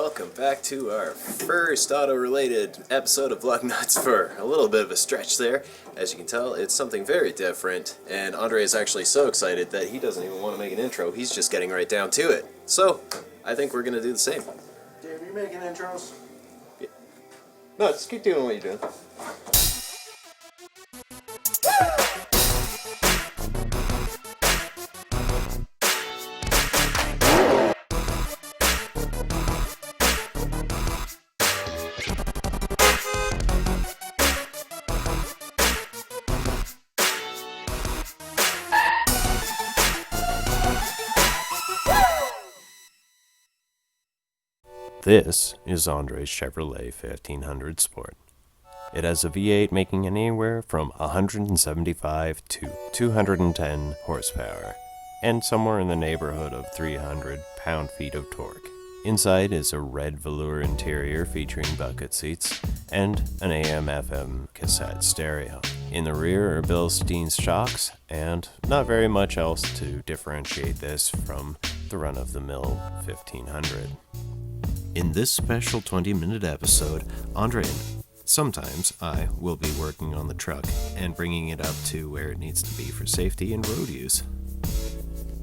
welcome back to our first auto-related episode of Lug Nuts for a little bit of a stretch there. As you can tell, it's something very different, and Andre is actually so excited that he doesn't even want to make an intro. He's just getting right down to it. So, I think we're going to do the same. Dave, are you making intros? Yeah. No, just keep doing what you're doing. This is Andre's Chevrolet 1500 Sport. It has a V8 making anywhere from 175 to 210 horsepower, and somewhere in the neighborhood of 300 pound-feet of torque. Inside is a red velour interior featuring bucket seats and an AM/FM cassette stereo. In the rear are Bilstein shocks, and not very much else to differentiate this from the run-of-the-mill 1500. In this special 20-minute episode, Andre and sometimes I will be working on the truck and bringing it up to where it needs to be for safety and road use.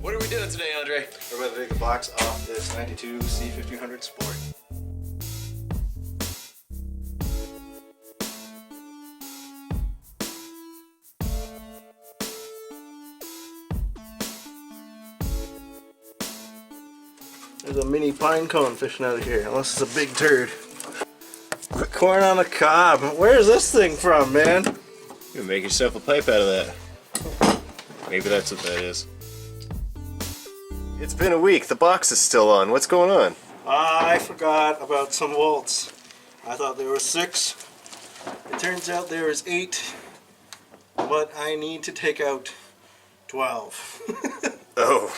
What are we doing today, Andre? We're about to take the box off this 92 C1500 Sport. There's a mini pine cone fishing out of here, unless it's a big turd. Corn on the cob. Where's this thing from, man? You can make yourself a pipe out of that. Maybe that's what that is. It's been a week. The box is still on. What's going on? I forgot about some bolts. I thought there were 6. It turns out there is 8, but I need to take out 12. Oh.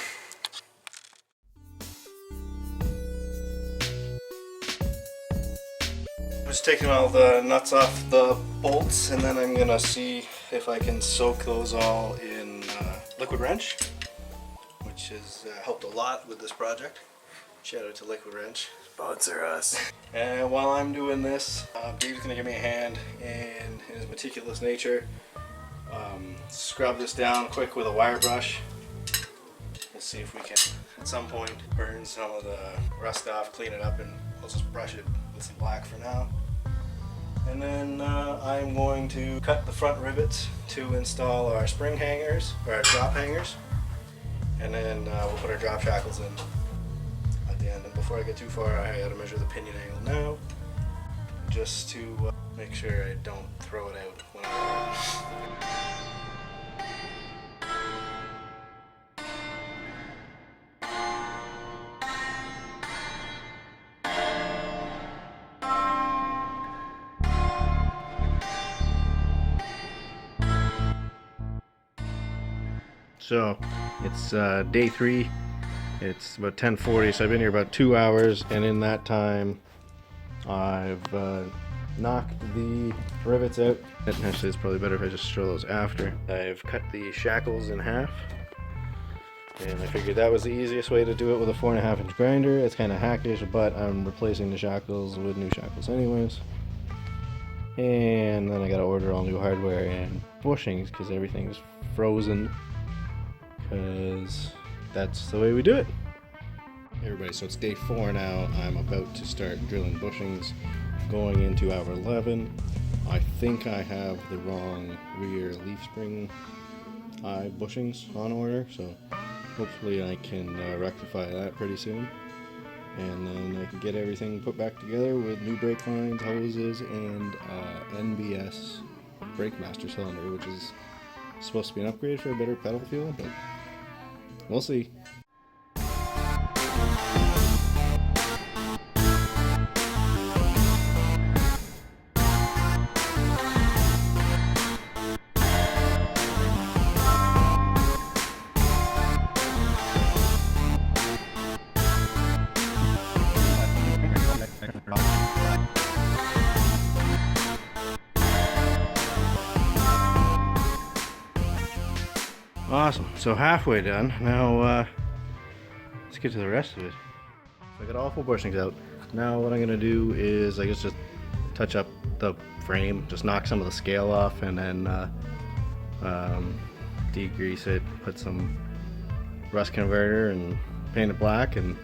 Just taking all the nuts off the bolts, and then I'm gonna see if I can soak those all in liquid wrench, which has helped a lot with this project. Shout out to Liquid Wrench. Sponsor us. And while I'm doing this, Dave's gonna give me a hand, and in his meticulous nature, scrub this down quick with a wire brush. We'll see if we can, at some point, burn some of the rust off, clean it up, and I'll just brush it with some black for now. And then I'm going to cut the front rivets to install our spring hangers, or our drop hangers. And then we'll put our drop shackles in at the end. And before I get too far, I gotta measure the pinion angle now, just to make sure I don't throw it out when I So it's day 3, it's about 10:40, so I've been here about 2 hours, and in that time I've knocked the rivets out. Actually, it's probably better if I just show those after. I've cut the shackles in half, and I figured that was the easiest way to do it with a 4.5-inch grinder. It's kind of hackish, but I'm replacing the shackles with new shackles anyways. And then I gotta order all new hardware and bushings because everything's frozen. Because that's the way we do it. Hey everybody, so it's day 4 now. I'm about to start drilling bushings going into hour 11. I think I have the wrong rear leaf spring eye bushings on order, so hopefully I can rectify that pretty soon. And then I can get everything put back together with new brake lines, hoses, and NBS brake master cylinder, which is supposed to be an upgrade for a better pedal feel, but we'll see. Awesome, so halfway done. Now let's get to the rest of it. So I got all 4 bushings out. Now what I'm gonna do is I guess just touch up the frame, just knock some of the scale off, and then degrease it, put some rust converter and paint it black, and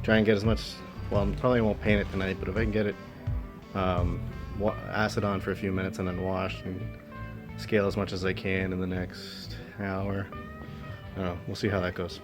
try and get as much, well, I probably won't paint it tonight, but if I can get it acid on for a few minutes and then wash and scale as much as I can in the next hour. I don't know, we'll see how that goes.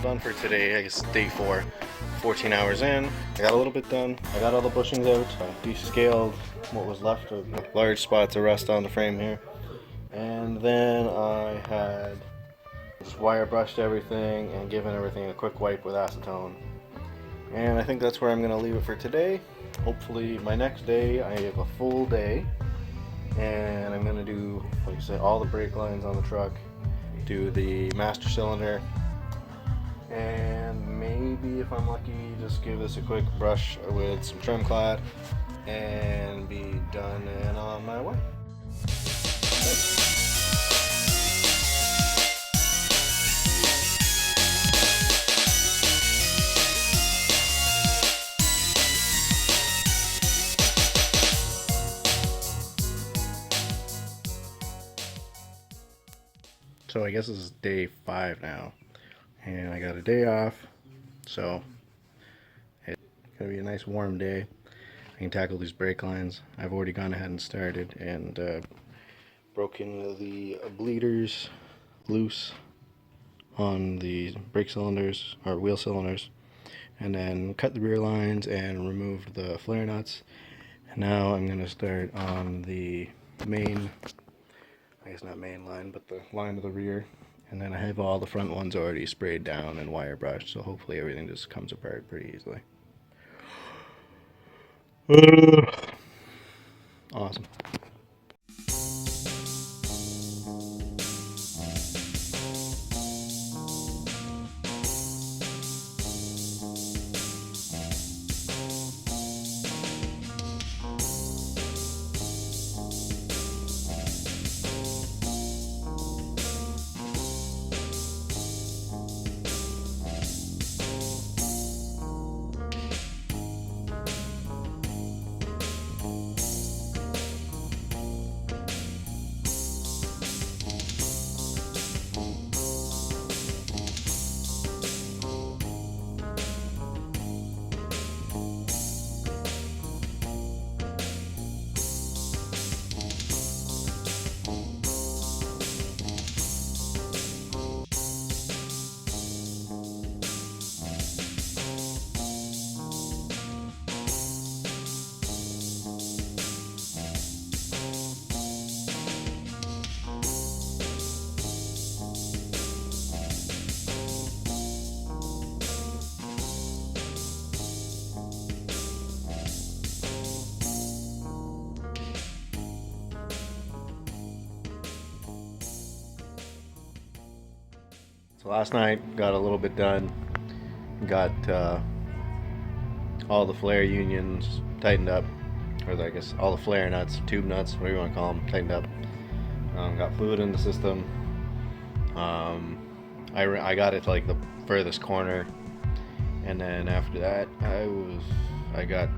Done for today. I guess day 4, 14 hours in. I got a little bit done. I got all the bushings out. I descaled what was left of large spots of rust on the frame here, and then I had just wire brushed everything and given everything a quick wipe with acetone. And I think that's where I'm gonna leave it for today. Hopefully my next day I have a full day, and I'm gonna do, like I said, all the brake lines on the truck, do the master cylinder, and maybe if I'm lucky just give this a quick brush with some trim cloth and be done and on my way. So I guess this is day 5 now, and I got a day off, so it's gonna be a nice warm day. I can tackle these brake lines. I've already gone ahead and started and broken the bleeders loose on the brake cylinders or wheel cylinders, and then cut the rear lines and removed the flare nuts. And now I'm gonna start on the main, I guess not main line, but the line of the rear. And then I have all the front ones already sprayed down and wire brushed, so hopefully everything just comes apart pretty easily. Awesome. So last night got a little bit done, got all the flare unions tightened up, or I guess all the flare nuts, tube nuts, whatever you want to call them, tightened up. Got fluid in the system. I got it to like the furthest corner, and then after that I got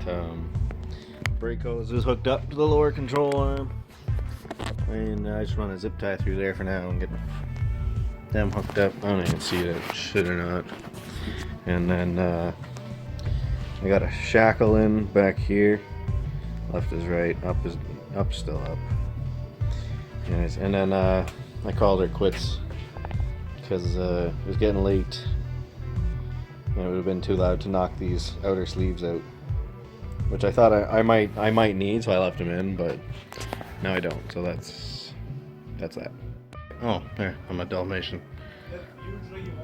brake hoses hooked up to the lower control arm, and I just run a zip tie through there for now and get them hooked up. I don't even see that shit or not. And then I got a shackle in back here. Left is right, up is still up. Anyways, and then I called her quits because it was getting late and it would have been too loud to knock these outer sleeves out, which I thought I might need, so I left them in, but now I don't. So that's that. Oh, there, I'm a Dalmatian.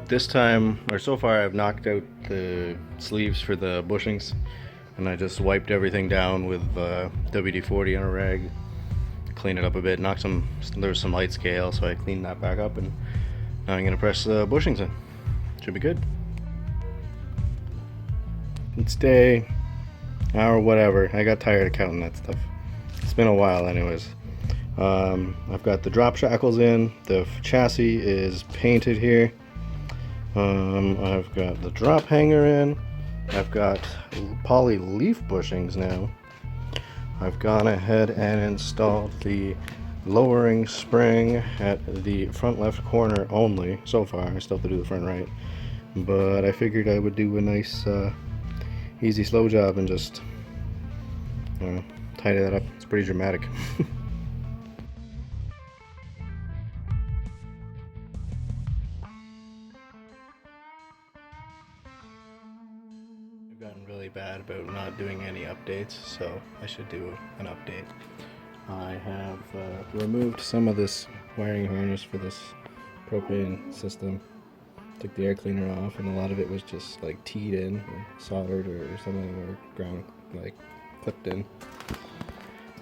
This time, or so far, I've knocked out the sleeves for the bushings, and I just wiped everything down with WD-40 on a rag, cleaned it up a bit, there was some light scale, so I cleaned that back up, and now I'm gonna press the bushings in. Should be good. It's day, hour, whatever. I got tired of counting that stuff. It's been a while anyways. I've got the drop shackles in, the chassis is painted here. I've got the drop hanger in. I've got poly leaf bushings now. I've gone ahead and installed the lowering spring at the front left corner only so far. I still have to do the front right, but I figured I would do a nice easy slow job and just tidy that up. It's pretty dramatic. I've gotten really bad about not doing any updates, so I should do an update. I have removed some of this wiring harness for this propane system. Took the air cleaner off, and a lot of it was just like teed in or soldered or something, or ground like clipped in.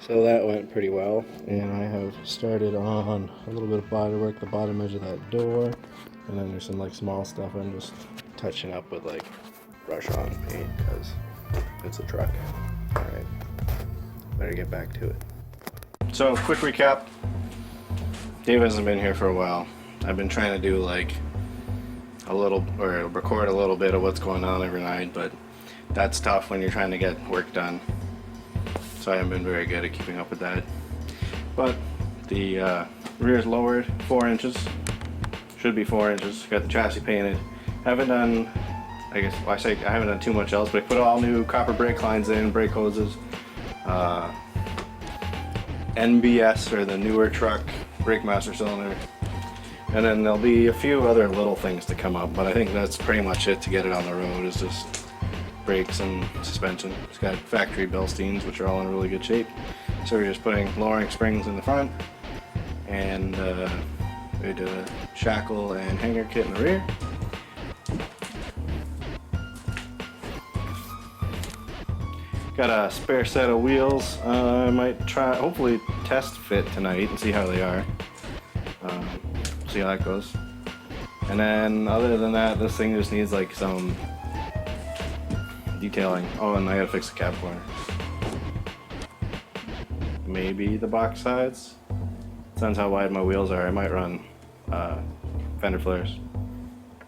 So that went pretty well, and I have started on a little bit of body work, the bottom edge of that door, and then there's some like small stuff I'm just touching up with like brush on paint because it's a truck. Alright, better get back to it. So quick recap, Dave hasn't been here for a while. I've been trying to do like a little, or record a little bit of what's going on every night, but that's tough when you're trying to get work done. So I haven't been very good at keeping up with that. But the rear is lowered 4 inches, should be 4 inches. Got the chassis painted. Haven't done, I guess, well, I say I haven't done too much else, but I put all new copper brake lines in, brake hoses, NBS, or the newer truck brake master cylinder. And then there'll be a few other little things to come up, but I think that's pretty much it to get it on the road, is just brakes and suspension. It's got factory Bilsteins, which are all in really good shape. So we're just putting lowering springs in the front, and we did a shackle and hanger kit in the rear. Got a spare set of wheels. I might try, hopefully test fit tonight and see how they are. See how that goes. And then other than that, this thing just needs like some detailing. Oh, and I gotta fix the cab corner. Maybe the box sides. Depends how wide my wheels are. I might run fender flares.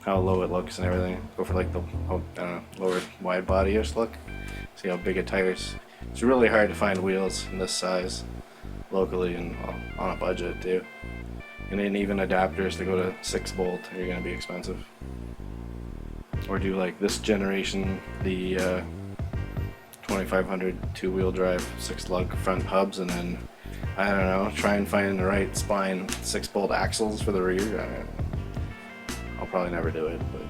How low it looks and everything. Go for like the, I don't know, lower wide body-ish look. See how big it tires. It's really hard to find wheels in this size locally and on a budget too. And then even adapters to go to 6-bolt are going to be expensive. Or do like this generation, the 2500 two-wheel drive 6-lug front hubs, and then I don't know, try and find the right spine 6-bolt axles for the rear. I'll probably never do it, but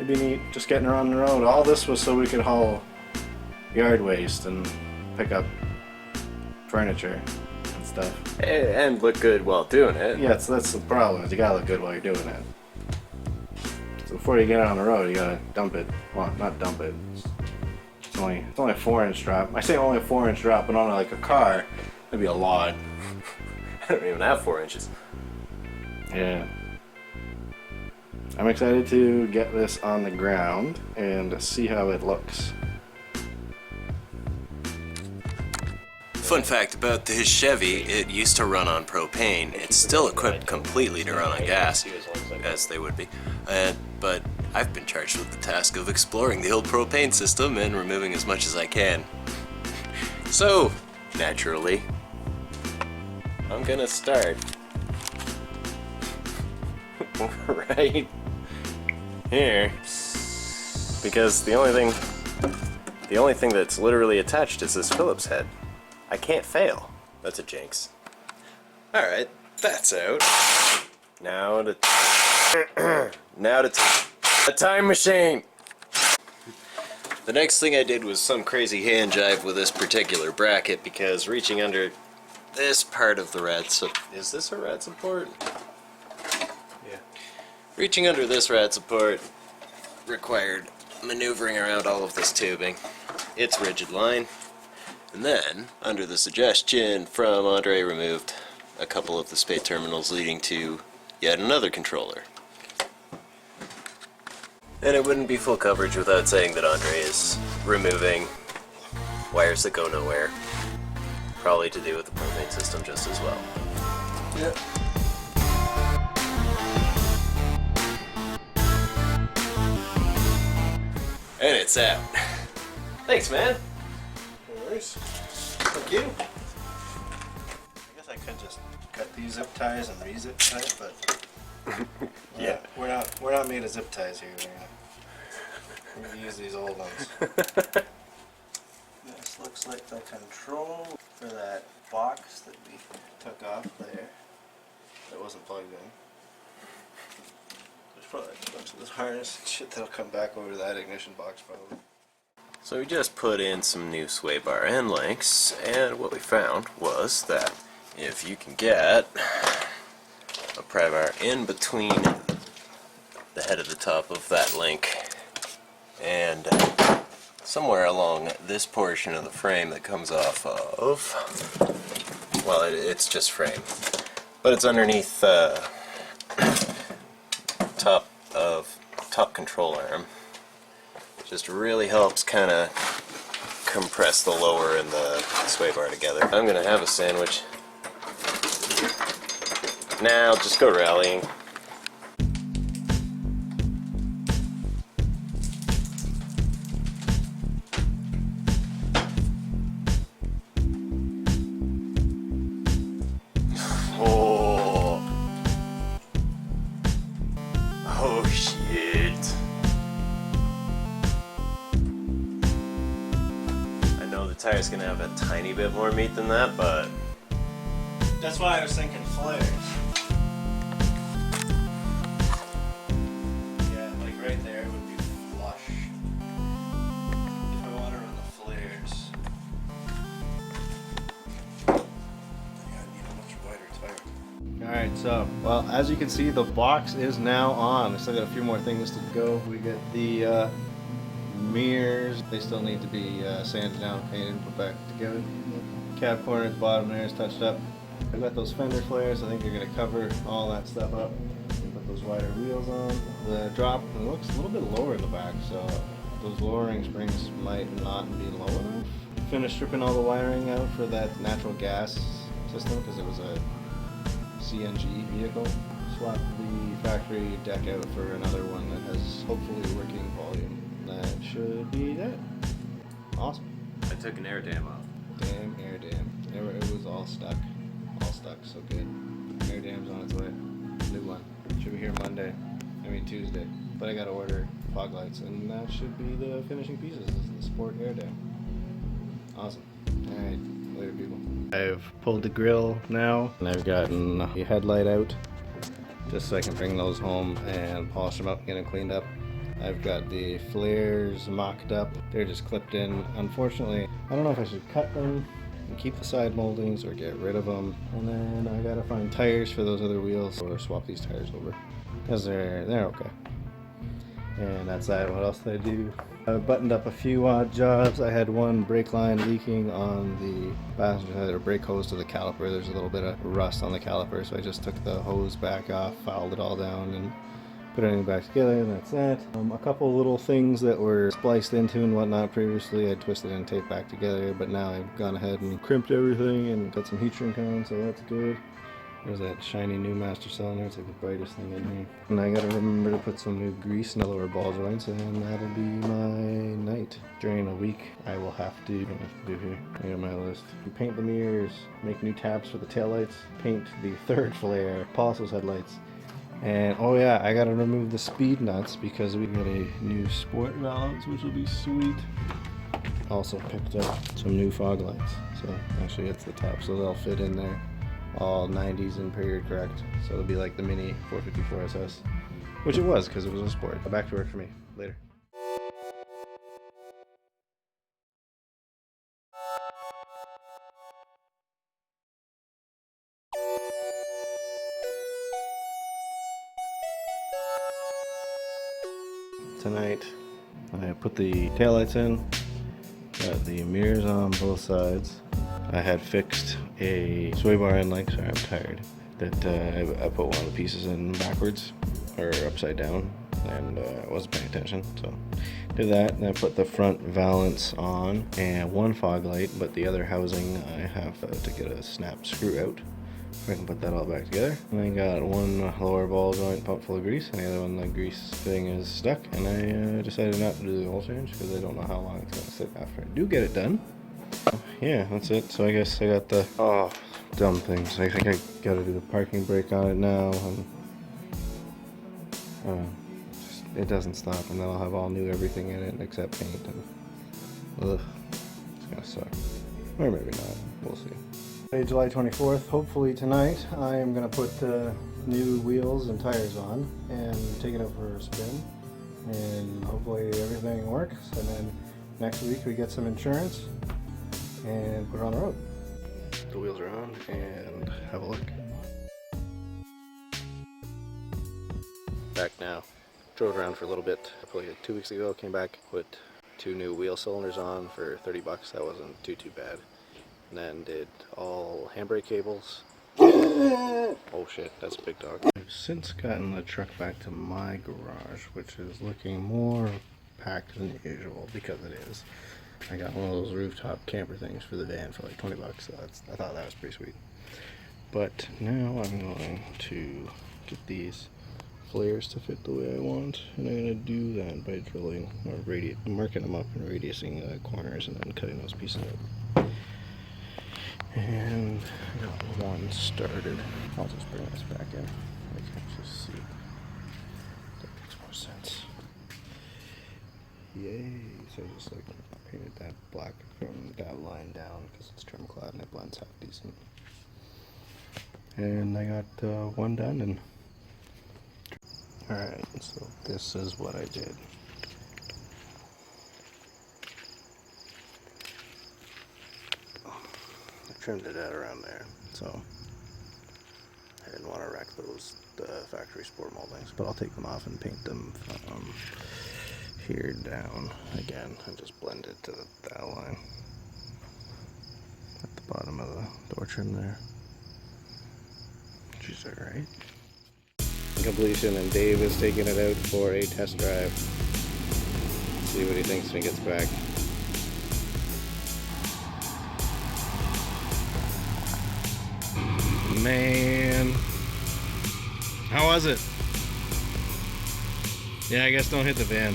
it'd be neat just getting her on the road. All this was so we could haul yard waste and pick up furniture and stuff. And look good while doing it. Yeah, that's the problem, is you gotta look good while you're doing it. So before you get it on the road, you gotta dump it. Well, not dump it. It's only a 4-inch drop. I say only a 4-inch drop, but on like a car, that'd be a lot. I don't even have 4 inches. Yeah. I'm excited to get this on the ground and see how it looks. Fun fact about this Chevy, it used to run on propane. It's still equipped completely to run on gas, as they would be. But I've been charged with the task of exploring the old propane system and removing as much as I can. So, naturally, I'm gonna start right here, because the only thing that's literally attached is this Phillips head. I can't fail. That's a jinx. Alright, that's out. Now to a time machine! The next thing I did was some crazy hand jive with this particular bracket, because reaching under this part of the rad support... Is this a rad support? Yeah. Reaching under this rad support required maneuvering around all of this tubing, its rigid line, and then, under the suggestion from Andre, removed a couple of the spade terminals leading to yet another controller. And it wouldn't be full coverage without saying that Andre is removing wires that go nowhere. Probably to do with the propane system just as well. Yep. And it's out. Thanks, man. No worries. Thank you. I guess I could just cut these zip ties and re-zip tie it, but Yeah. we're not made of zip ties here. We're gonna use these old ones. This looks like the control for that box that we took off there. That wasn't plugged in. There's probably a bunch of this harness and shit that'll come back over to that ignition box probably. So we just put in some new sway bar end links, and what we found was that if you can get a pry bar in between the head of the top of that link and somewhere along this portion of the frame that comes off of, well, it's just frame, but it's underneath top control arm. Just really helps kind of compress the lower and the sway bar together. I'm gonna have a sandwich. Now just go rallying. Oh. Oh shit. I know the tire's gonna have a tiny bit more meat than that, but That's why I was thinking flares. Yeah, like right there would be flush. If I want to run the flares, I gotta need a much wider tire. Alright, so, well, as you can see, the box is now on. I still got a few more things to go. We get the mirrors. They still need to be sanded down, painted, and put back together. Cab corners, bottom there is touched up. I've got those fender flares. I think they're going to cover all that stuff up. Put those wider wheels on. The drop looks a little bit lower in the back, so those lowering springs might not be low enough. Finished stripping all the wiring out for that natural gas system because it was a CNG vehicle. Swapped the factory deck out for another one that has hopefully working volume. That should be it. Awesome. I took an air dam off. Damn air dam. It was all stuck. All stuck, so good. Air dam's on its way. New one. Should be here Monday. I mean Tuesday. But I gotta order fog lights, and that should be the finishing pieces. This is the sport air dam. Awesome. Alright, later people. I've pulled the grill now, and I've gotten the headlight out, just so I can bring those home and polish them up, get them cleaned up. I've got the flares mocked up. They're just clipped in. Unfortunately, I don't know if I should cut them and keep the side moldings or get rid of them. And then I gotta find tires for those other wheels or swap these tires over because they're okay. And that's that. What else did I do? I buttoned up a few odd jobs. I had one brake line leaking on the passenger side, or brake hose to the caliper. There's a little bit of rust on the caliper, so I just took the hose back off, filed it all down, and put everything back together, and that's that. A couple little things that were spliced into and whatnot previously, I twisted and taped back together, but now I've gone ahead and crimped everything and got some heat shrink on, so that's good. There's that shiny new master cylinder, it's like the brightest thing in here. And I gotta remember to put some new grease in the lower ball joints, and that'll be my night. During a week, I will have to, what do I have to do here? I got my list. Paint the mirrors, make new tabs for the taillights, paint the third flare, polish those headlights. And oh yeah, I gotta remove the speed nuts because we got a new sport valves, which will be sweet. Also picked up some new fog lights. So actually it's the top, so they'll fit in there. All 90s and period correct. So it'll be like the mini 454 SS, which it was because it was a sport. Back to work for me. Later. tonight. I put the taillights in, got the mirrors on both sides. I had fixed a sway bar end leg, sorry I'm tired, that I put one of the pieces in backwards, or upside down, and I wasn't paying attention, so did that. And I put the front valance on, and one fog light, but the other housing I have to get a snap screw out. I can put that all back together. And I got one lower ball joint pumped full of grease, and the other one, the grease thing is stuck. And I decided not to do the oil change because I don't know how long it's going to sit after I do get it done. Yeah, that's it. So I guess I got the dumb things. I think I got to do the parking brake on it now. And it doesn't stop, and then I'll have all new everything in it except paint. And ugh, it's gonna suck. Or maybe not. We'll see. July 24th, hopefully tonight, I am going to put new wheels and tires on and take it out for a spin, and hopefully everything works, and then next week we get some insurance and put it on the road. The wheels are on, and have a look. Back now. Drove around for a little bit, probably 2 weeks ago, came back, put 2 new wheel cylinders on for 30 bucks, that wasn't too bad. And then did all handbrake cables. Oh shit, that's a big dog. I've since gotten the truck back to my garage, which is looking more packed than usual, because it is. I got one of those rooftop camper things for the van for like 20 bucks, so I thought that was pretty sweet. But now I'm going to get these flares to fit the way I want, and I'm going to do that by drilling or marking them up and radiusing the corners and then cutting those pieces out. And I got one started. I'll just bring this back in. I can just see. That makes more sense. Yay! So I just like painted that black from that line down because it's trim clad and it blends half decent. And I got one done. And alright, so this is what I did. Trimmed it out around there, so I didn't want to wreck those factory sport moldings, but I'll take them off and paint them from here down again and just blend it to that line at the bottom of the door trim there. She's alright. Completion, and Dave is taking it out for a test drive. See what he thinks when he gets back. Man, how was it? Yeah, I guess don't hit the van.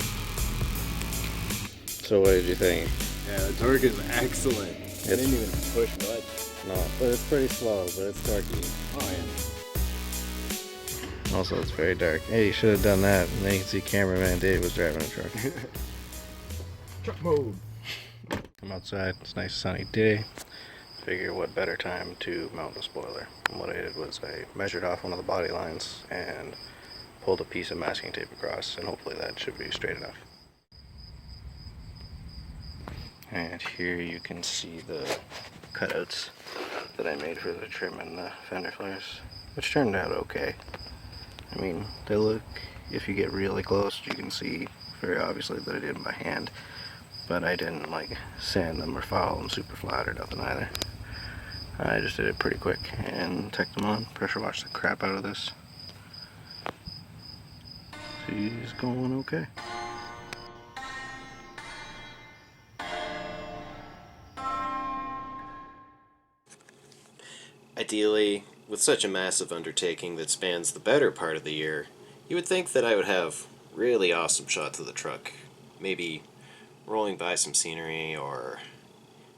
So what did you think? Yeah, the torque is excellent. I didn't even push much. No, but it's pretty slow, but it's torquey. Oh yeah. Also, it's very dark. Hey, you should have done that. And then you can see cameraman Dave was driving a truck. Truck mode. I'm outside. It's a nice sunny day. Figure what better time to mount a spoiler. And what I did was I measured off one of the body lines and pulled a piece of masking tape across, and hopefully that should be straight enough. And here you can see the cutouts that I made for the trim and the fender flares, which turned out okay. I mean, they look, if you get really close, you can see very obviously that I did them by hand, but I didn't like sand them or file them super flat or nothing either. I just did it pretty quick and tacked them on, pressure washed the crap out of this. She's going okay. Ideally, with such a massive undertaking that spans the better part of the year, you would think that I would have really awesome shots of the truck. Maybe rolling by some scenery or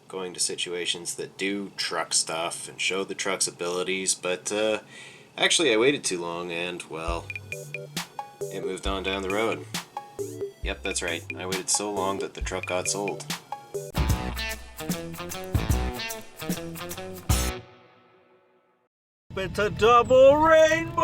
going to situations that do truck stuff and show the truck's abilities, but actually I waited too long and, well, it moved on down the road. Yep, that's right. I waited so long that the truck got sold. It's a double rainbow!